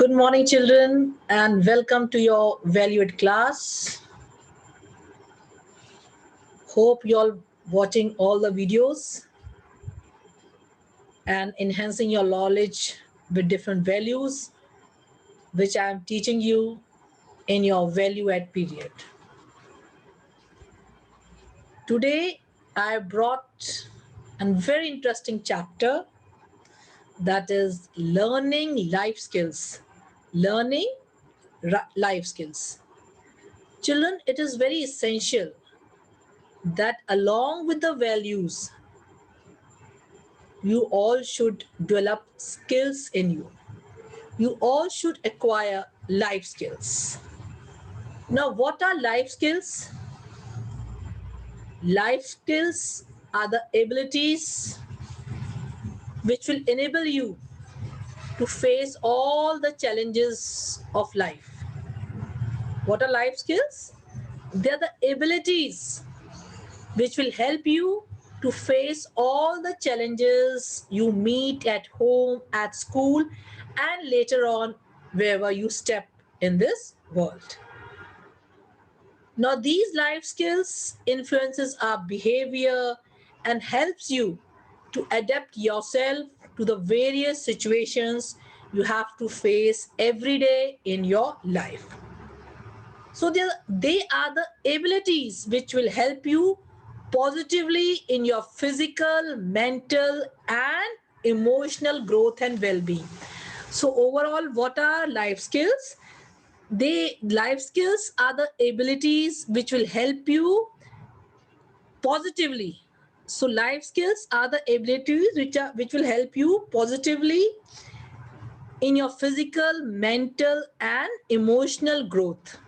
Good morning, children, and welcome to your valued class. Hope you all watching all the videos and enhancing your knowledge with different values, which I am teaching you in your value add period. Today, I brought a very interesting chapter, that is learning life skills. Learning life skills. Children, it is very essential that along with the values, you all should develop skills in you. You all should acquire life skills. Now, what are life skills? Life skills are the abilities which will enable you to face all the challenges of life. What are life skills? They are the abilities which will help you to face all the challenges you meet at home, at school, and later on wherever you step in this world. Now, these life skills influences our behavior and helps you to adapt yourself to the various situations you have to face every day in your life. So they are the abilities which will help you positively in your physical, mental, and emotional growth and well-being. So overall, what are life skills? Life skills are the abilities which will help you positively. So life skills are the abilities which will help you positively in your physical, mental, and emotional growth.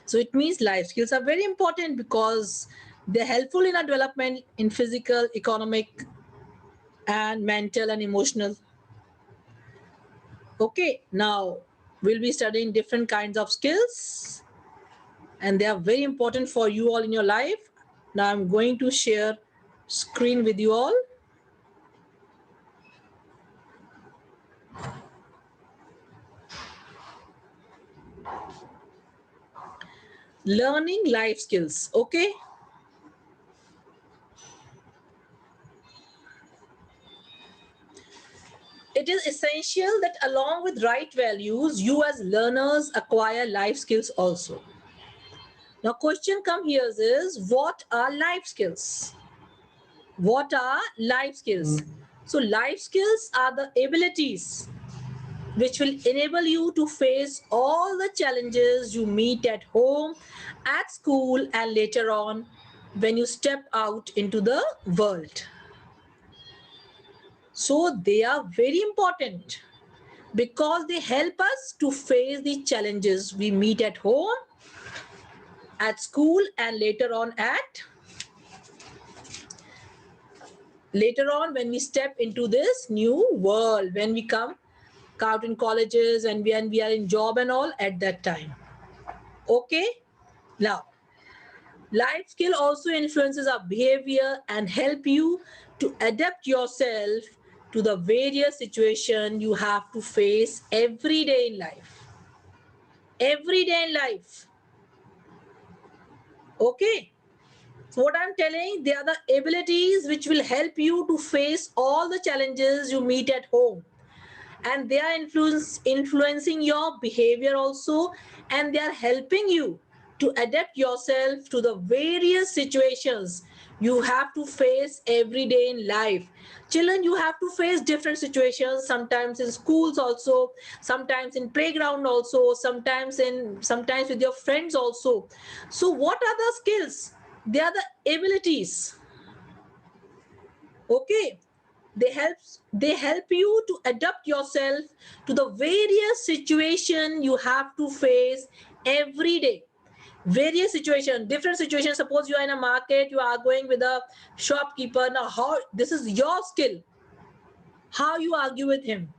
So it means life skills are very important because they're helpful in our development in physical, economic, and mental and emotional. Okay, now we'll be studying different kinds of skills and they are very important for you all in your life. Now I'm going to share screen with you all. Learning life skills, okay? It is essential that along with right values, you as learners acquire life skills also. Now question come here is, what are life skills? What are life skills? So life skills are the abilities which will enable you to face all the challenges you meet at home, at school, and later on when you step out into the world. So they are very important because they help us to face the challenges we meet at home, at school, and later on when we step into this new world, when we come out in colleges and when we are in job and all at that time. Okay, now life skill also influences our behavior and help you to adapt yourself to the various situation you have to face every day in life. Every day in life. Okay. So what I'm telling, they are the abilities which will help you to face all the challenges you meet at home. And they are influencing your behavior also, and they are helping you to adapt yourself to the various situations you have to face every day in life. Children, you have to face different situations, sometimes in schools also, sometimes in playground also, sometimes with your friends also. So what are the skills? They are the abilities. Okay, they help you to adapt yourself to the various situation you have to face every day. Various situation, different situations. Suppose you are in a market, you are going with a shopkeeper. Now how this is your skill, how you argue with him.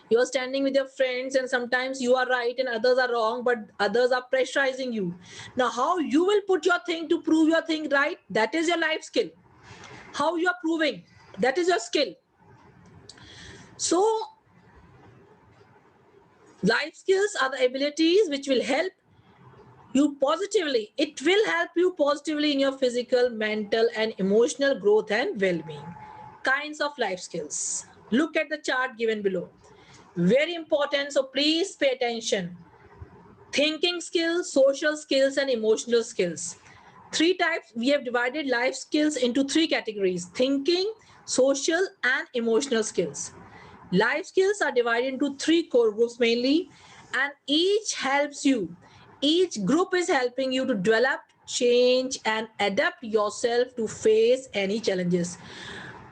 You are standing with your friends and sometimes you are right and others are wrong, but others are pressurizing you. Now how you will put your thing to prove your thing right, that is your life skill. How you are proving, that is your skill. So Life skills are the abilities which will help you positively. It will help you positively in your physical, mental, and emotional growth and well-being. Kinds of life skills. Look at the chart given below. Very important, so please pay attention. Thinking skills, social skills, and emotional skills. Three types. We have divided life skills into three categories: thinking, social, and emotional skills. Life skills are divided into three core groups mainly, and each helps you. Each group is helping you to develop, change, and adapt yourself to face any challenges,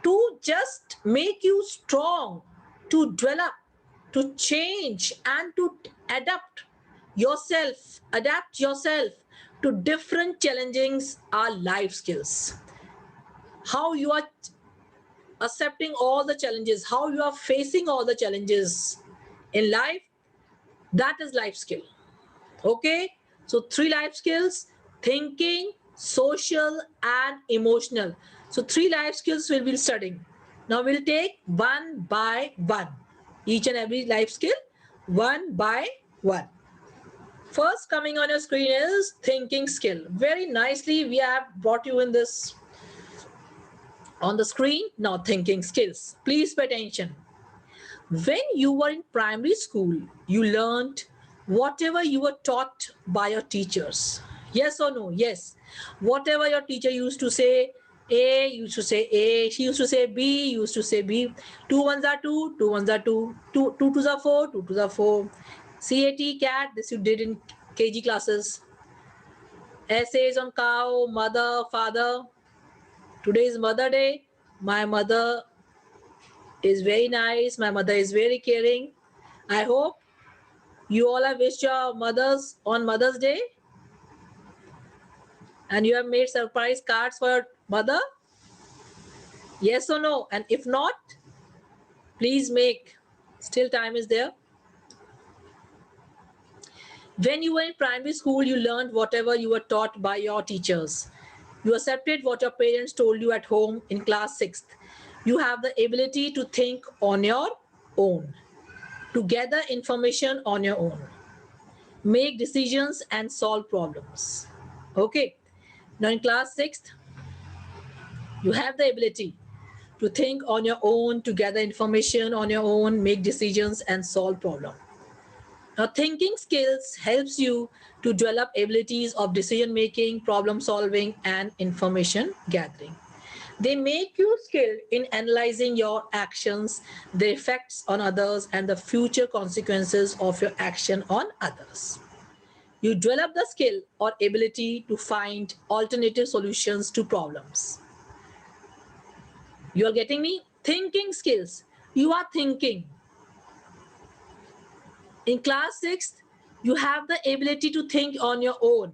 to just make you strong, to develop, to change, and to adapt yourself to different challenges are life skills. How you are accepting all the challenges, how you are facing all the challenges in life, that is life skill. Okay, so three life skills: thinking, social, and emotional. So three life skills we'll be studying. Now we'll take one by one, each and every life skill one by one. First coming on your screen is thinking skill. Very nicely we have brought you in this on the screen. Now thinking skills, please pay attention. When you were in primary school, you learned whatever you were taught by your teachers. Yes or no? Yes. Whatever your teacher used to say, A, used to say A, she used to say B, used to say B. Two ones are two, two ones are two, two twos are four, two twos are four. CAT, cat, this you did in KG classes. Essays on cow, mother, father. Today is Mother Day. My mother is very nice. My mother is very caring. I hope you all have wished your mothers on Mother's Day and you have made surprise cards for your mother. Yes or no? And if not, please make. Still time is there. When you were in primary school, you learned whatever you were taught by your teachers. You accepted what your parents told you at home in class 6th. You have the ability to think on your own, to gather information on your own, make decisions and solve problems. Okay. Now in class 6th, you have the ability to think on your own, to gather information on your own, make decisions and solve problems. Now thinking skills helps you to develop abilities of decision making, problem solving and information gathering. They make you skilled in analyzing your actions, their effects on others and the future consequences of your action on others. You develop the skill or ability to find alternative solutions to problems. You are getting me? Thinking skills. You are thinking. In class 6, you have the ability to think on your own,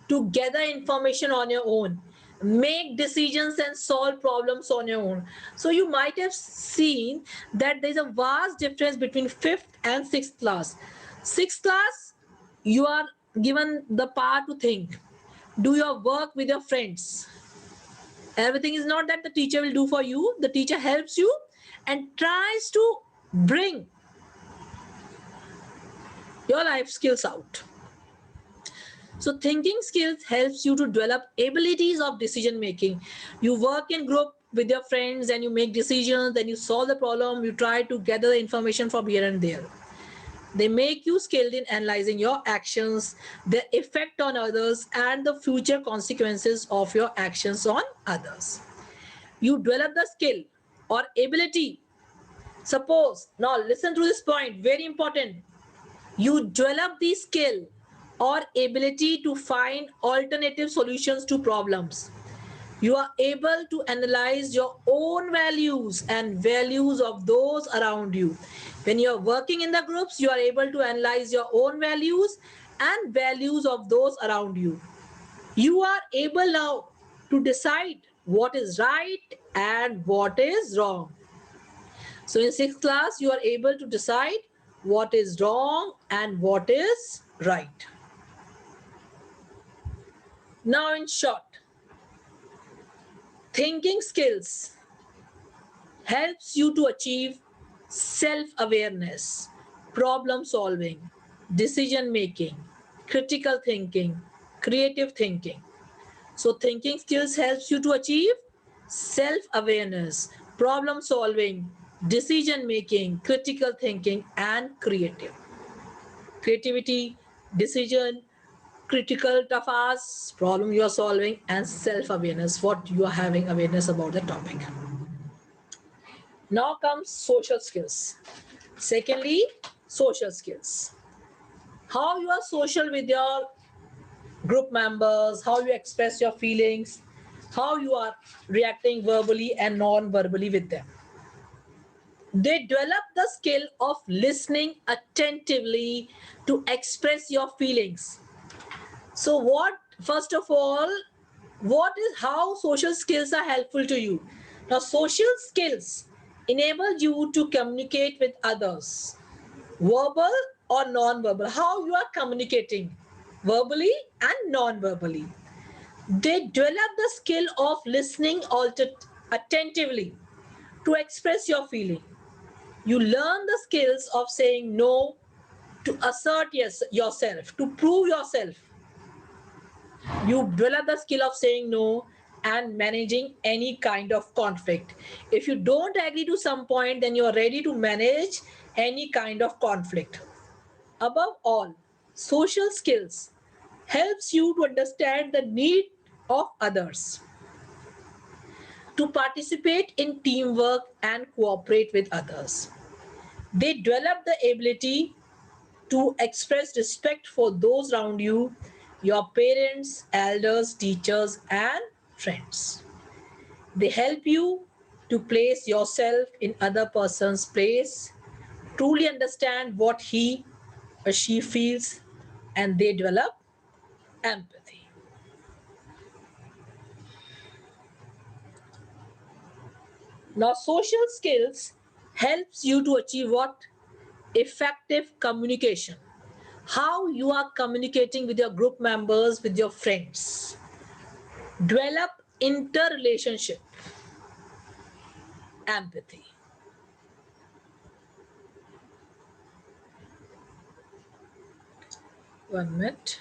to gather information on your own, make decisions and solve problems on your own. So you might have seen that there's a vast difference between 5th and 6th class. 6th class, you are given the power to think. Do your work with your friends. Everything is not that the teacher will do for you. The teacher helps you and tries to bring your life skills out. So thinking skills helps you to develop abilities of decision making. You work in group with your friends and you make decisions, then you solve the problem, you try to gather the information from here and there. They make you skilled in analyzing your actions, the effect on others and the future consequences of your actions on others. You develop the skill or ability. Suppose, now listen to this point, very important. You develop the skill or ability to find alternative solutions to problems. You are able to analyze your own values and values of those around you. When you are working in the groups, you are able to analyze your own values and values of those around you. You are able now to decide what is right and what is wrong. So in 6th class, you are able to decide what is wrong and what is right. Now in short, thinking skills helps you to achieve self-awareness, problem solving, decision making, critical thinking, creative thinking. So thinking skills helps you to achieve self-awareness, problem solving, decision making, critical thinking, and creativity, decision, critical tasks, problem you are solving, and self-awareness, what you are having awareness about the topic. Now comes social skills. Secondly, social skills. How you are social with your group members, how you express your feelings, how you are reacting verbally and non-verbally with them. They develop the skill of listening attentively to express your feelings. So first of all, how social skills are helpful to you? Now, social skills enable you to communicate with others, verbal or non-verbal, how you are communicating verbally and non-verbally. They develop the skill of listening attentively to express your feeling. You learn the skills of saying no, to assert yourself, to prove yourself. You develop the skill of saying no and managing any kind of conflict. If you don't agree to some point, then you are ready to manage any kind of conflict. Above all, social skills helps you to understand the need of others, to participate in teamwork and cooperate with others. They develop the ability to express respect for those around you, your parents, elders, teachers, and friends. They help you to place yourself in other person's place, truly understand what he or she feels, and they develop empathy. Now, social skills helps you to achieve what? Effective communication. How you are communicating with your group members, with your friends. Develop interrelationship, empathy. One minute.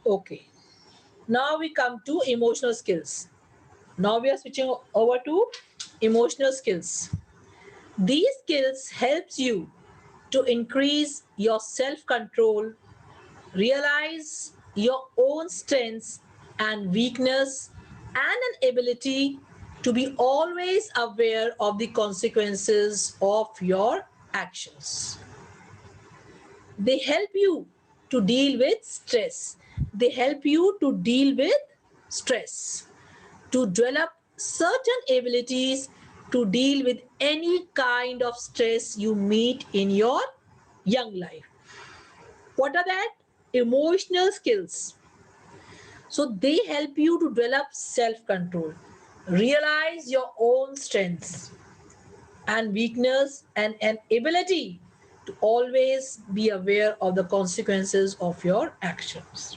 Okay. Now we come to emotional skills. Now we are switching over to emotional skills. These skills helps you to increase your self-control, realize your own strengths and weakness, and an ability to be always aware of the consequences of your actions. They help you to deal with stress. They help you to deal with stress, to develop certain abilities to deal with any kind of stress you meet in your young life. What are that? Emotional skills. So they help you to develop self-control, realize your own strengths and weakness, and an ability to always be aware of the consequences of your actions.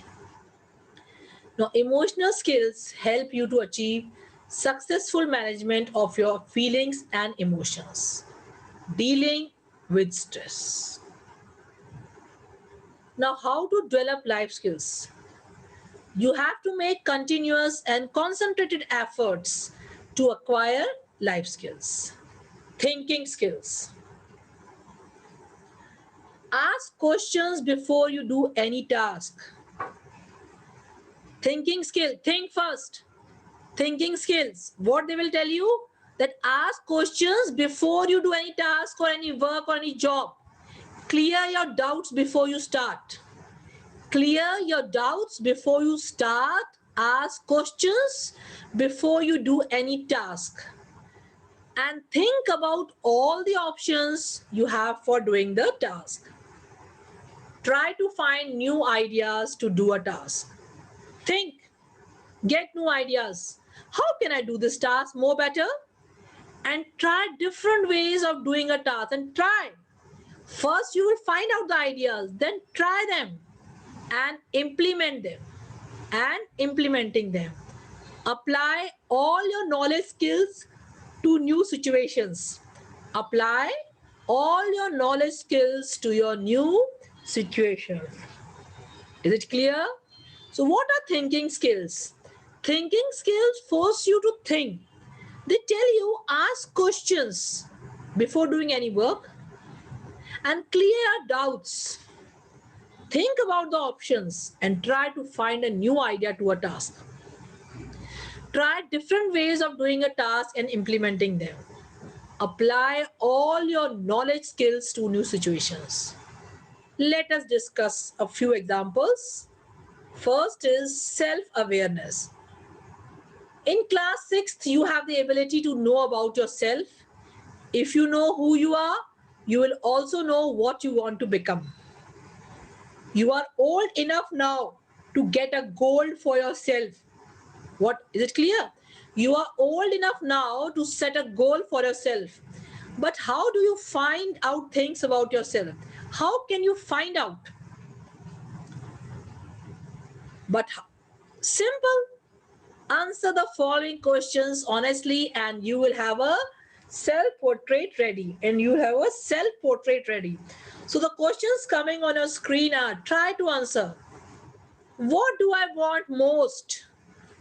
Now, emotional skills help you to achieve successful management of your feelings and emotions, dealing with stress. Now, how to develop life skills? You have to make continuous and concentrated efforts to acquire life skills. Thinking skills. Ask questions before you do any task. Thinking skill. Think first. Thinking skills. What they will tell you? That ask questions before you do any task or any work or any job. Clear your doubts before you start. Clear your doubts before you start. Ask questions before you do any task. And think about all the options you have for doing the task. Try to find new ideas to do a task. Think, get new ideas. How can I do this task more better? And try different ways of doing a task and try. First, you will find out the ideas, then try them and implement them. And implementing them. Apply all your knowledge skills to new situations. Apply all your knowledge skills to your new situations. Is it clear? So, what are thinking skills? Thinking skills force you to think. They tell you ask questions before doing any work and clear doubts. Think about the options and try to find a new idea to a task. Try different ways of doing a task and implementing them. Apply all your knowledge skills to new situations. Let us discuss a few examples. First is self awareness. In class 6th, you have the ability to know about yourself. If you know who you are, you will also know what you want to become. You are old enough now to get a goal for yourself. What is it clear? You are old enough now to set a goal for yourself. But how do you find out things about yourself? How can you find out? But simple. Answer the following questions honestly, and you will have a self portrait ready. So the questions coming on your screen are try to answer. What do I want most?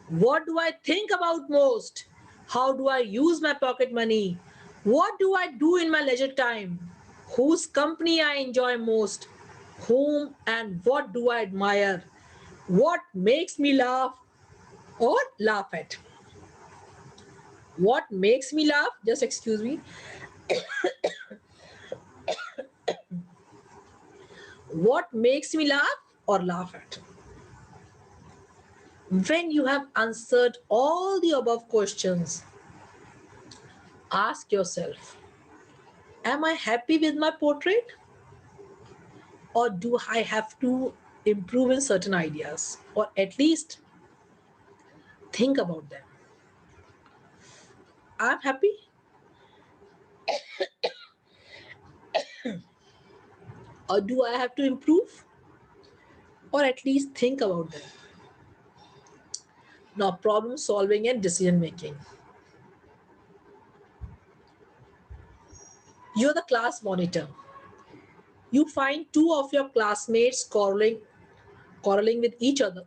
What do I think about most? How do I use my pocket money? What do I do in my leisure time? Whose company I enjoy most? Whom and what do I admire? What makes me laugh or laugh at? What makes me laugh? Just excuse me. What makes me laugh or laugh at? When you have answered all the above questions, ask yourself, am I happy with my portrait? Or do I have to improve in certain ideas? Or at least think about them. I'm happy? Or do I have to improve? Or at least think about them. Now, problem solving and decision making. You're the class monitor. You find two of your classmates quarreling with each other.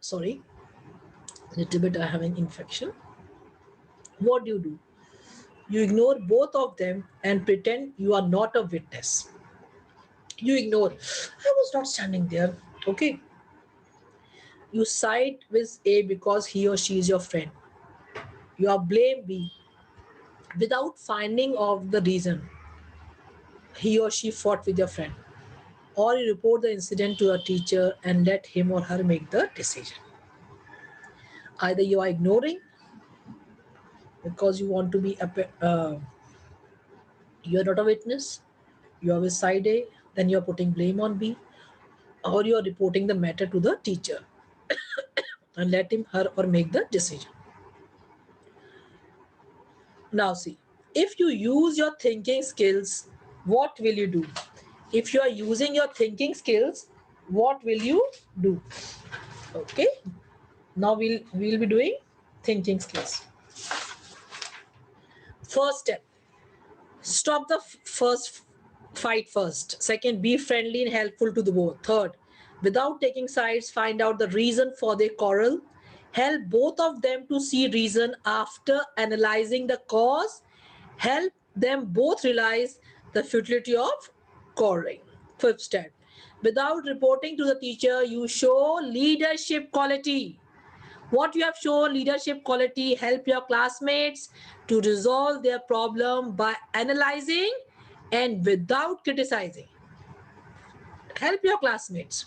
Sorry, little bit I have an infection. What do? You ignore both of them and pretend you are not a witness. You ignore. I was not standing there. Okay. You side with A because he or she is your friend. You are blame B without finding of the reason he or she fought with your friend. Or you report the incident to your teacher and let him or her make the decision. Either you are ignoring because you want to be you are not a witness, you are with side A, then you are putting blame on B, or you are reporting the matter to the teacher and let him her or make the decision. Now see, if you use your thinking skills, what will you do? If you are using your thinking skills, what will you do? Okay, now we'll be doing thinking skills. First step, stop the first fight first. Second, be friendly and helpful to the both. Third, without taking sides, find out the reason for their quarrel. Help both of them to see reason after analyzing the cause. Help them both realize the futility of quarreling. Fifth step, without reporting to the teacher, you show leadership quality. What you have shown leadership quality, help your classmates to resolve their problem by analyzing and without criticizing. Help your classmates.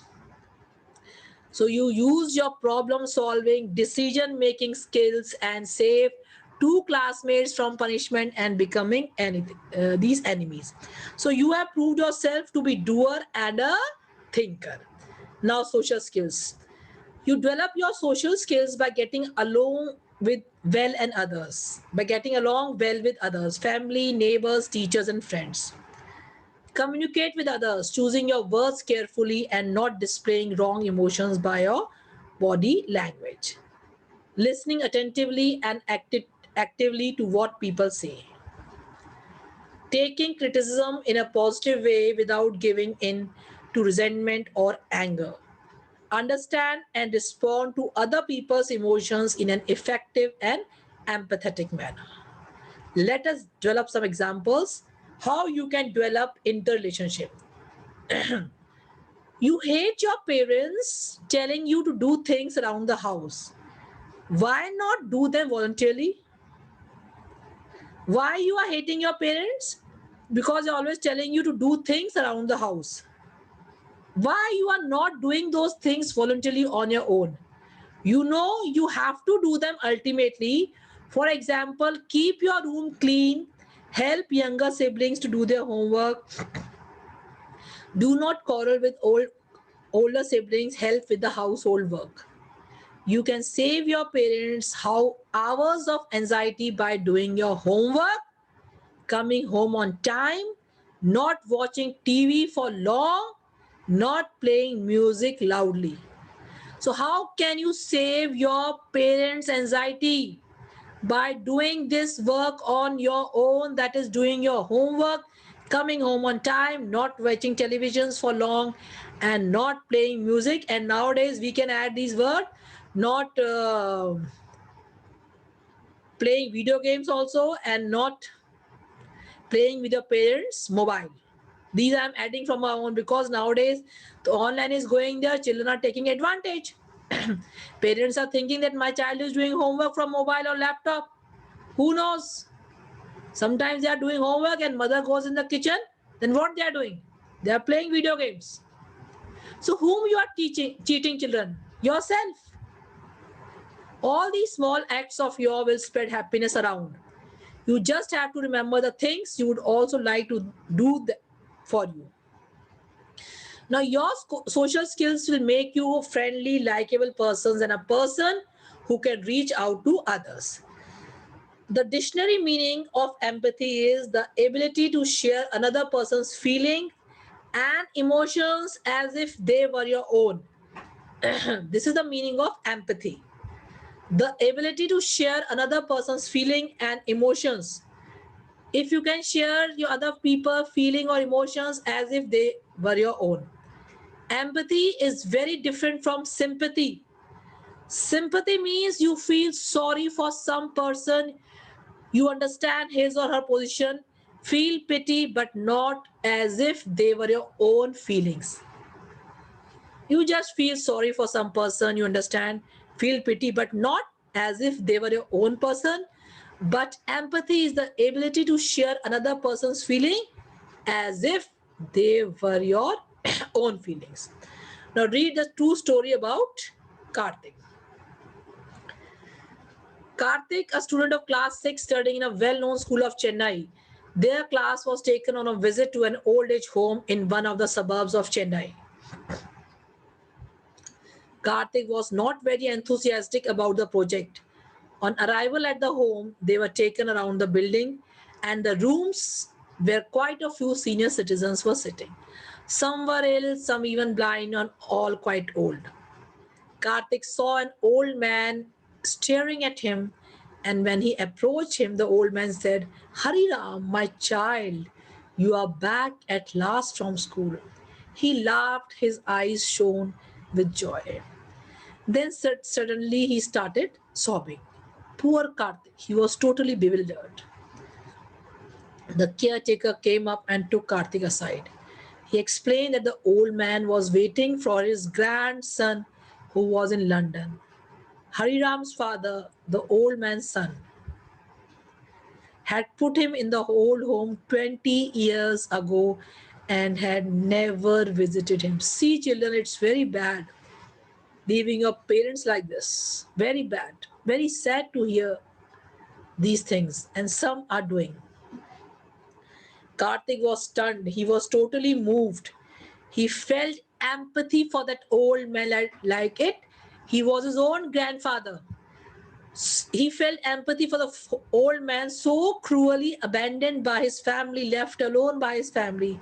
So you use your problem solving, decision making skills and save two classmates from punishment and becoming these enemies. So you have proved yourself to be doer and a thinker. Now social skills. You develop your social skills by getting along with well and others, by getting along well with others, family, neighbors, teachers, and friends. Communicate with others, choosing your words carefully and not displaying wrong emotions by your body language, listening attentively and actively to what people say, taking criticism in a positive way without giving in to resentment or anger, understand and respond to other people's emotions in an effective and empathetic manner. Let us develop some examples how you can develop interrelationship. You hate your parents telling you to do things around the house. Why not do them voluntarily? Why you are hating your parents? Because they're always telling you to do things around the house. Why you are not doing those things voluntarily on your own? You know you have to do them ultimately. For example, keep your room clean, help younger siblings to do their homework, do not quarrel with older siblings, help with the household work. You can save your parents hours of anxiety by doing your homework, coming home on time, not watching TV for long, not playing music loudly. So, how can you save your parents' anxiety? By doing this work on your own, that is, doing your homework, coming home on time, not watching televisions for long, and not playing music. And nowadays, we can add these words, not playing video games also, and not playing with your parents' mobile. These I'm adding from my own because nowadays the online is going there, children are taking advantage. Parents are thinking that my child is doing homework from mobile or laptop. Who knows? Sometimes they are doing homework and mother goes in the kitchen. Then what they are doing? They are playing video games. So whom you are cheating children? Yourself. All these small acts of yours will spread happiness around. You just have to remember the things you would also like to do for you. Now, your social skills will make you a friendly, likable person and a person who can reach out to others. The dictionary meaning of empathy is the ability to share another person's feeling and emotions as if they were your own. This is the meaning of empathy. The ability to share another person's feeling and emotions. If you can share your other people feeling or emotions as if they were your own. Empathy is very different from sympathy. Sympathy means you feel sorry for some person, you understand his or her position, feel pity, but not as if they were your own feelings. You just feel sorry for some person, you understand, feel pity, but not as if they were your own person. But empathy is the ability to share another person's feeling as if they were your own feelings. Now read the true story about Karthik. Karthik, a student of class 6 studying in a well-known school of Chennai, their class was taken on a visit to an old age home in one of the suburbs of Chennai. Karthik was not very enthusiastic about the project. On arrival at the home, they were taken around the building and the rooms where quite a few senior citizens were sitting. Some were ill, some even blind, and all quite old. Karthik saw an old man staring at him, and when he approached him, the old man said, Hariram, my child, you are back at last from school. He laughed, his eyes shone with joy. Then suddenly he started sobbing. Poor Karthik, he was totally bewildered. The caretaker came up and took Karthik aside. He explained that the old man was waiting for his grandson who was in London. Hariram's father, the old man's son, had put him in the old home 20 years ago and had never visited him. See, children, it's very bad leaving your parents like this. Very bad. Very sad to hear these things, and some are doing. Karthik was stunned. He was totally moved. He felt empathy for that old man like it. He was his own grandfather. He felt empathy for the old man so cruelly abandoned by his family, left alone by his family.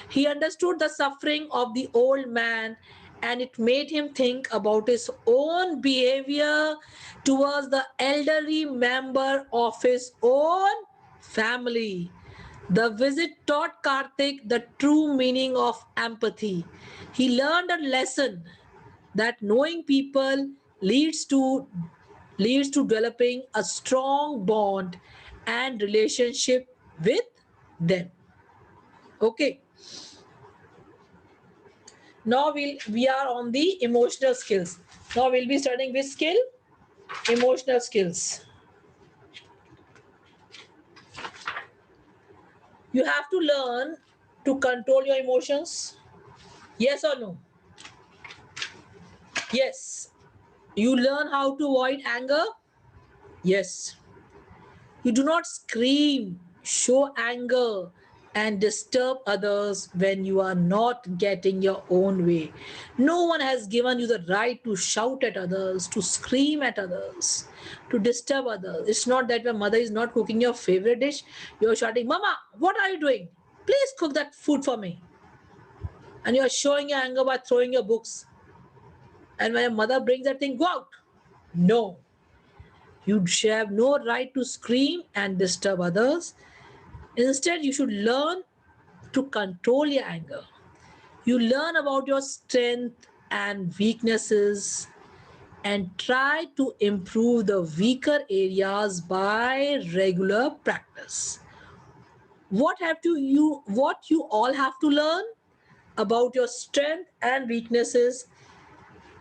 He understood the suffering of the old man and it made him think about his own behavior towards the elderly member of his own family. The visit taught Karthik the true meaning of empathy. He learned a lesson that knowing people leads to leads to developing a strong bond and relationship with them. Okay, now we are on the emotional skills. Now we'll be starting with skill emotional skills. You have to learn to control your emotions. Yes or no? Yes. You learn how to avoid anger. Yes. You do not scream, show anger, and disturb others when you are not getting your own way. No one has given you the right to shout at others, to scream at others, to disturb others. It's not that your mother is not cooking your favorite dish, you're shouting, Mama, what are you doing? Please cook that food for me. And you're showing your anger by throwing your books. And when your mother brings that thing, go out. No. You have no right to scream and disturb others. Instead, you should learn to control your anger. You learn about your strength and weaknesses and try to improve the weaker areas by regular practice. What you all have to learn about your strength and weaknesses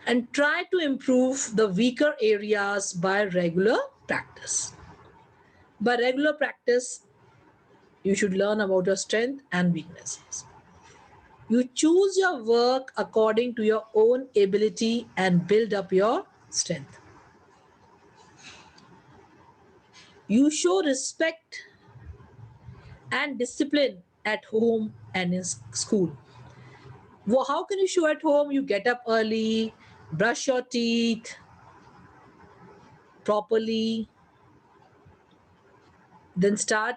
and try to improve the weaker areas by regular practice. By regular practice, you should learn about your strength and weaknesses. You choose your work according to your own ability and build up your strength. You show respect and discipline at home and in school. Well, how can you show at home? You get up early, brush your teeth properly, then start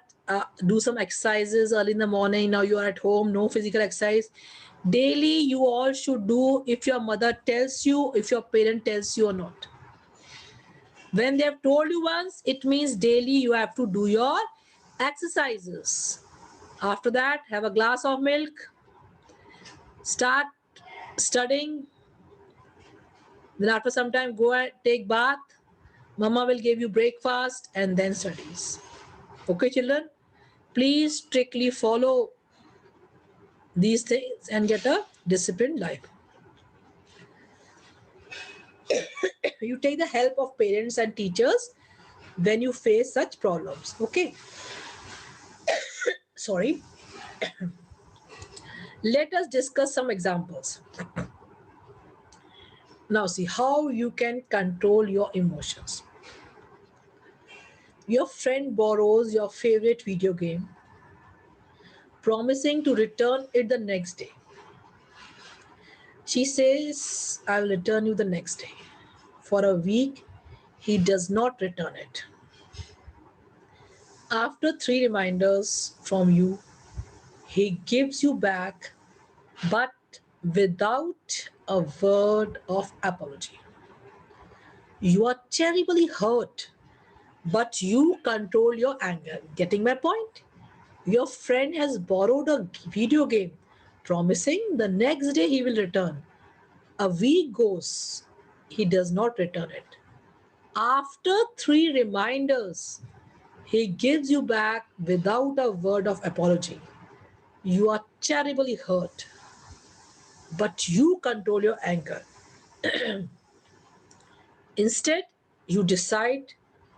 do some exercises early in the morning. Now you are at home, no physical exercise. Daily, you all should do if your mother tells you, if your parent tells you or not. When they have told you once, it means daily you have to do your exercises. After that, have a glass of milk, start studying. Then after some time, go and take bath. Mama will give you breakfast and then studies. Okay, children? Please strictly follow these things and get a disciplined life. You take the help of parents and teachers when you face such problems. Okay, sorry. Let us discuss some examples. Now see how you can control your emotions. Your friend borrows your favorite video game, promising to return it the next day. She says, I will return you the next day. For a week, he does not return it. After 3 reminders from you, he gives you back, but without a word of apology. You are terribly hurt, but you control your anger. Getting my point? Your friend has borrowed a video game, promising the next day he will return. A week goes, he does not return it. After 3 reminders, he gives you back without a word of apology. You are terribly hurt, but you control your anger. Instead, you decide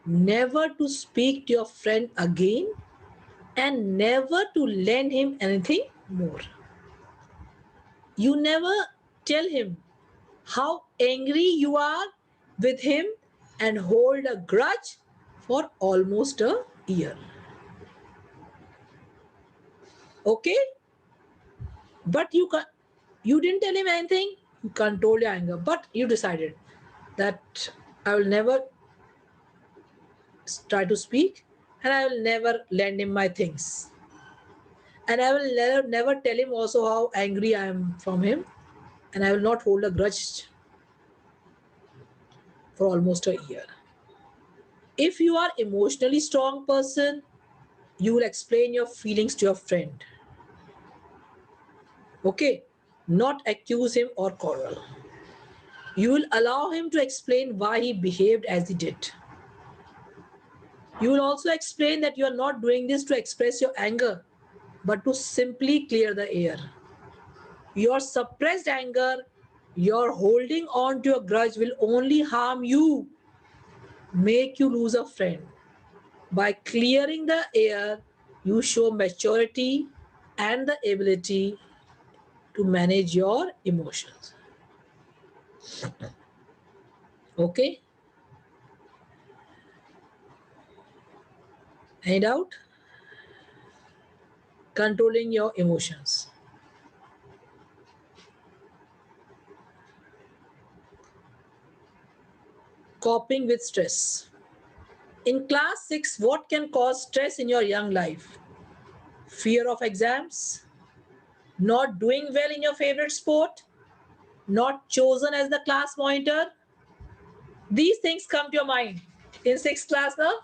never to speak to your friend again and never to lend him anything more. You never tell him how angry you are with him and hold a grudge for almost a year. Okay? But you didn't tell him anything, you controlled your anger, but you decided that I will never try to speak and I will never lend him my things. And I will never tell him also how angry I am from him. and I will not hold a grudge for almost a year. If you are emotionally strong person, you will explain your feelings to your friend. Okay? Not accuse him or quarrel. You will allow him to explain why he behaved as he did. You will also explain that you are not doing this to express your anger, but to simply clear the air. Your suppressed anger, your holding on to a grudge will only harm you, make you lose a friend. By clearing the air, you show maturity and the ability to manage your emotions. Okay? Any doubt? Controlling your emotions. Coping with stress. In class 6, what can cause stress in your young life? Fear of exams, not doing well in your favorite sport, not chosen as the class monitor. These things come to your mind. In sixth class now,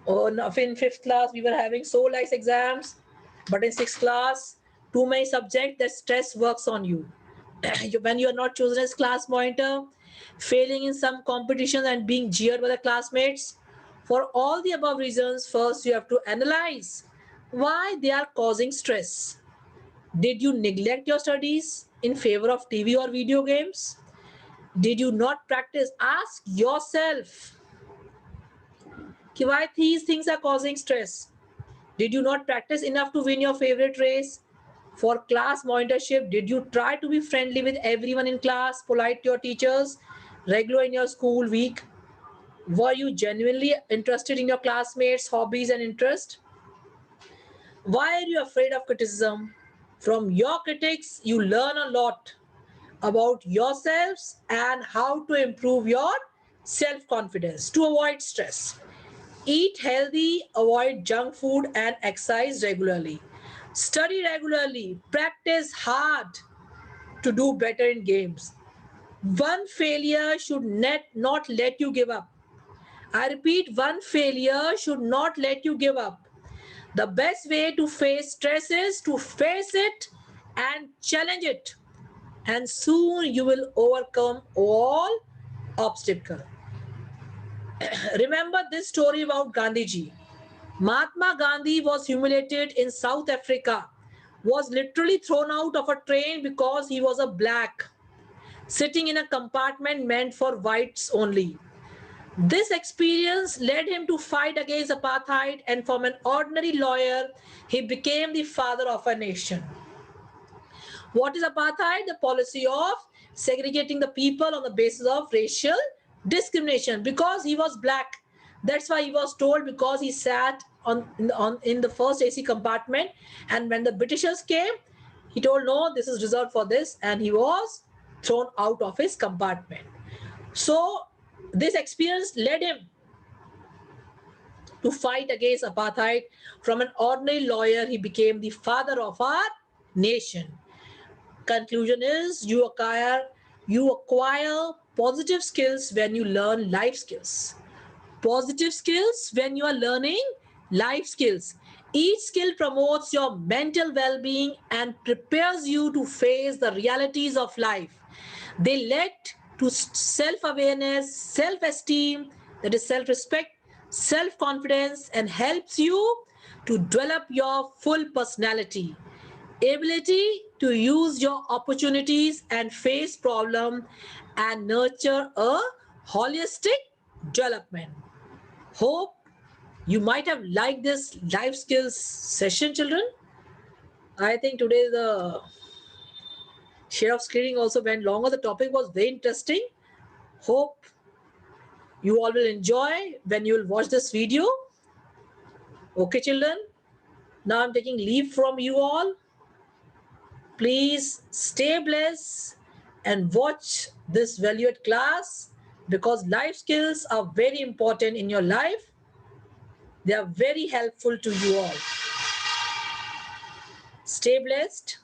or in fifth class, we were having so nice exams, but in sixth class, too many subjects that stress works on you. When you are not chosen as class monitor, failing in some competition and being jeered by the classmates. For all the above reasons, first you have to analyze why they are causing stress. Did you neglect your studies in favor of TV or video games? Did you not practice? Ask yourself why these things are causing stress. Did you not practice enough to win your favorite race? For class monitorship, did you try to be friendly with everyone in class, polite to your teachers, regular in your school week? Were you genuinely interested in your classmates' hobbies and interests? Why are you afraid of criticism? From your critics, you learn a lot about yourselves and how to improve your self confidence to avoid stress. Eat healthy, avoid junk food, and exercise regularly. Study regularly, practice hard to do better in games. One failure should not let you give up. I repeat, one failure should not let you give up. The best way to face stress is to face it and challenge it, and soon you will overcome all obstacles. Remember this story about Gandhiji. Mahatma Gandhi was humiliated in South Africa, was literally thrown out of a train because he was a black, sitting in a compartment meant for whites only. This experience led him to fight against apartheid, and from an ordinary lawyer, he became the father of a nation. What is apartheid? The policy of segregating the people on the basis of racial discrimination. Because he was black, that's why he was told, because he sat in the first AC compartment, and when the Britishers came, he told no, this is reserved for this, and he was thrown out of his compartment. So this experience led him to fight against apartheid. From an ordinary lawyer, he became the father of our nation. Conclusion is you acquire positive skills when you learn life skills. Positive skills when you are learning life skills. Each skill promotes your mental well-being and prepares you to face the realities of life. They lead to self-awareness, self-esteem, that is self-respect, self-confidence, and helps you to develop your full personality, ability to use your opportunities and face problem, and nurture a holistic development. Hope you might have liked this life skills session, children. I think today the share of screening also went longer. The topic was very interesting. Hope you all will enjoy when you will watch this video. Okay, children. Now I'm taking leave from you all. Please stay blessed and watch this valued class, because life skills are very important in your life. They are very helpful to you all. Stay blessed.